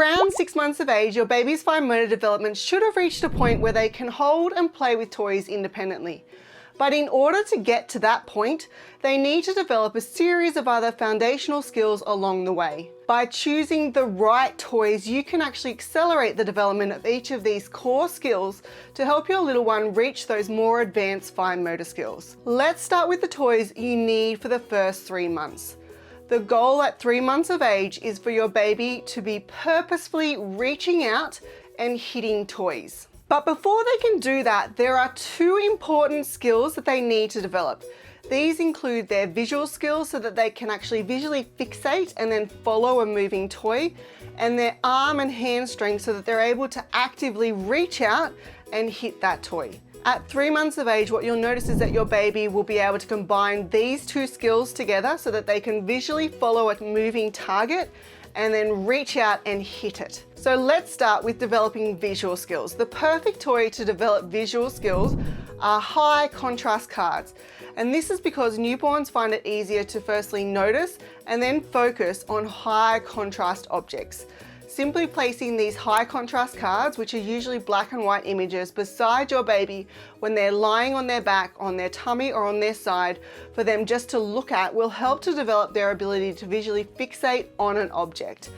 around 6 months of age, your baby's fine motor development should have reached a point where they can hold and play with toys independently. But in order to get to that point, they need to develop a series of other foundational skills along the way. By choosing the right toys, you can actually accelerate the development of each of these core skills to help your little one reach those more advanced fine motor skills. Let's start with the toys you need for the first 3 months. The goal at 3 months of age is for your baby to be purposefully reaching out and hitting toys. But before they can do that, there are 2 important skills that they need to develop. These include their visual skills so that they can actually visually fixate and then follow a moving toy, and their arm and hand strength so that they're able to actively reach out and hit that toy. At 3 months of age, what you'll notice is that your baby will be able to combine these 2 skills together so that they can visually follow a moving target and then reach out and hit it. So let's start with developing visual skills. The perfect toy to develop visual skills are high contrast cards. And this is because newborns find it easier to firstly notice and then focus on high contrast objects. Simply placing these high contrast cards, which are usually black and white images, beside your baby when they're lying on their back, on their tummy or on their side for them just to look at will help to develop their ability to visually fixate on an object.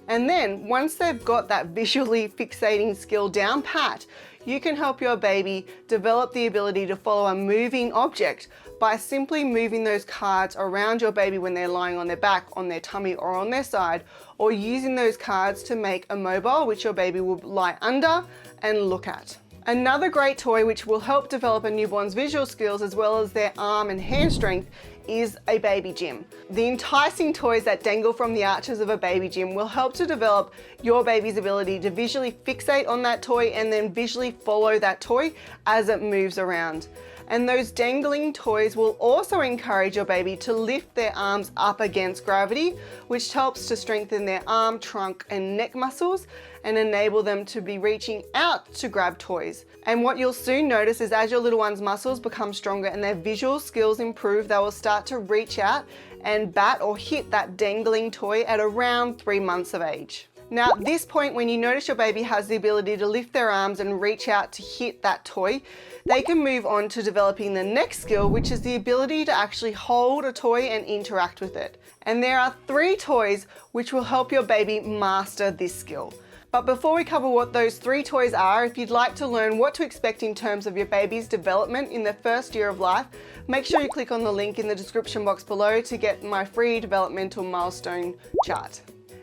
And then once they've got that visually fixating skill down pat, you can help your baby develop the ability to follow a moving object by simply moving those cards around your baby when they're lying on their back, on their tummy or on their side, or using those cards to make a mobile which your baby will lie under and look at. Another great toy which will help develop a newborn's visual skills as well as their arm and hand strength is a baby gym. The enticing toys that dangle from the arches of a baby gym will help to develop your baby's ability to visually fixate on that toy and then visually follow that toy as it moves around. And those dangling toys will also encourage your baby to lift their arms up against gravity, which helps to strengthen their arm, trunk and neck muscles and enable them to be reaching out to grab toys. And what you'll soon notice is as your little one's muscles become stronger and their visual skills improve, they will start to reach out and bat or hit that dangling toy at around 3 months of age. Now at this point, when you notice your baby has the ability to lift their arms and reach out to hit that toy, they can move on to developing the next skill, which is the ability to actually hold a toy and interact with it. And there are 3 toys which will help your baby master this skill. But before we cover what those 3 toys are, if you'd like to learn what to expect in terms of your baby's development in their first year of life, make sure you click on the link in the description box below to get my free developmental milestone chart.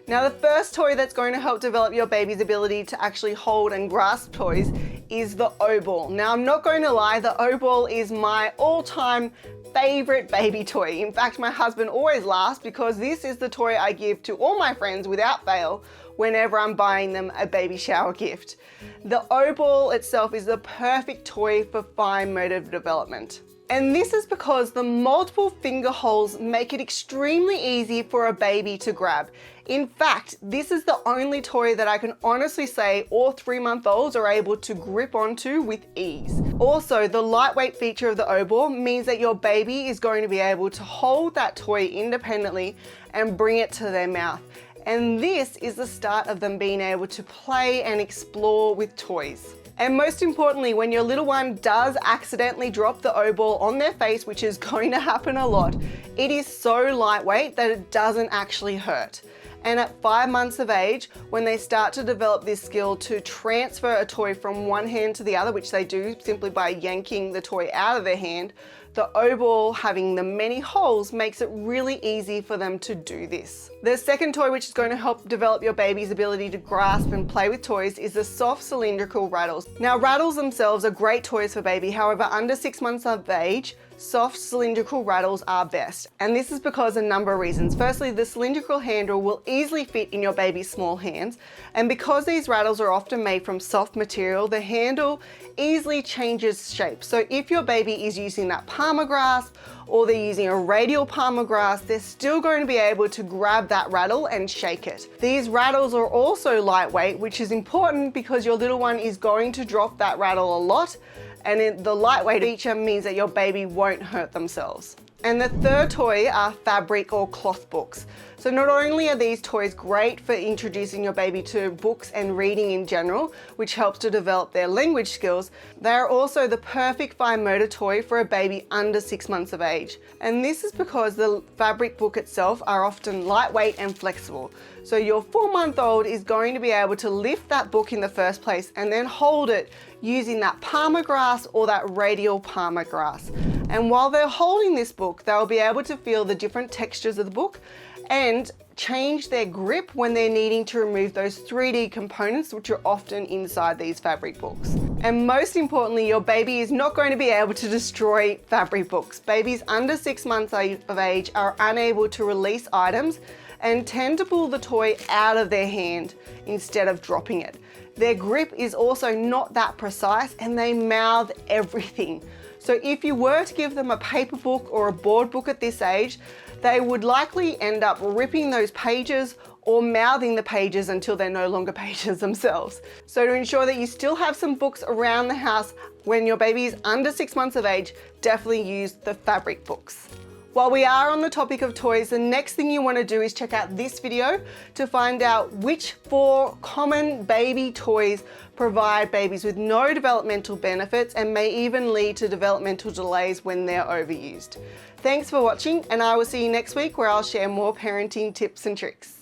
Now the first toy that's going to help develop your baby's ability to actually hold and grasp toys is the O-ball. Now I'm not going to lie, the O-ball is my all-time favorite baby toy. In fact, my husband always laughs because this is the toy I give to all my friends without fail whenever I'm buying them a baby shower gift. The O-ball itself is the perfect toy for fine motor development. And this is because the multiple finger holes make it extremely easy for a baby to grab. In fact, this is the only toy that I can honestly say all 3-month-olds are able to grip onto with ease. Also, the lightweight feature of the O-ball means that your baby is going to be able to hold that toy independently and bring it to their mouth. And this is the start of them being able to play and explore with toys. And most importantly, when your little one does accidentally drop the O-ball on their face, which is going to happen a lot, it is so lightweight that it doesn't actually hurt. And at 5 months of age, when they start to develop this skill to transfer a toy from one hand to the other, which they do simply by yanking the toy out of their hand, the O-ball having the many holes makes it really easy for them to do this. The second toy which is going to help develop your baby's ability to grasp and play with toys is the soft cylindrical rattles. Now rattles themselves are great toys for baby, however under 6 months of age, soft cylindrical rattles are best. And this is because of a number of reasons. Firstly, the cylindrical handle will easily fit in your baby's small hands. And because these rattles are often made from soft material, the handle easily changes shape. So if your baby is using that palmar grasp or they're using a radial palmar grasp, they're still going to be able to grab that rattle and shake it. These rattles are also lightweight, which is important because your little one is going to drop that rattle a lot. And the lightweight feature means that your baby won't hurt themselves. And the third toy are fabric or cloth books. So not only are these toys great for introducing your baby to books and reading in general, which helps to develop their language skills, they are also the perfect fine motor toy for a baby under 6 months of age. And this is because the fabric book itself are often lightweight and flexible. So your 4-month-old is going to be able to lift that book in the first place and then hold it using that palmar grasp or that radial palmar grasp. And while they're holding this book, they'll be able to feel the different textures of the book and change their grip when they're needing to remove those 3D components which are often inside these fabric books. And most importantly, your baby is not going to be able to destroy fabric books. Babies under 6 months of age are unable to release items and tend to pull the toy out of their hand instead of dropping it. Their grip is also not that precise and they mouth everything. So if you were to give them a paper book or a board book at this age, they would likely end up ripping those pages or mouthing the pages until they're no longer pages themselves. So to ensure that you still have some books around the house when your baby is under 6 months of age, definitely use the fabric books. While we are on the topic of toys, the next thing you want to do is check out this video to find out which 4 common baby toys provide babies with no developmental benefits and may even lead to developmental delays when they're overused. Thanks for watching, and I will see you next week where I'll share more parenting tips and tricks.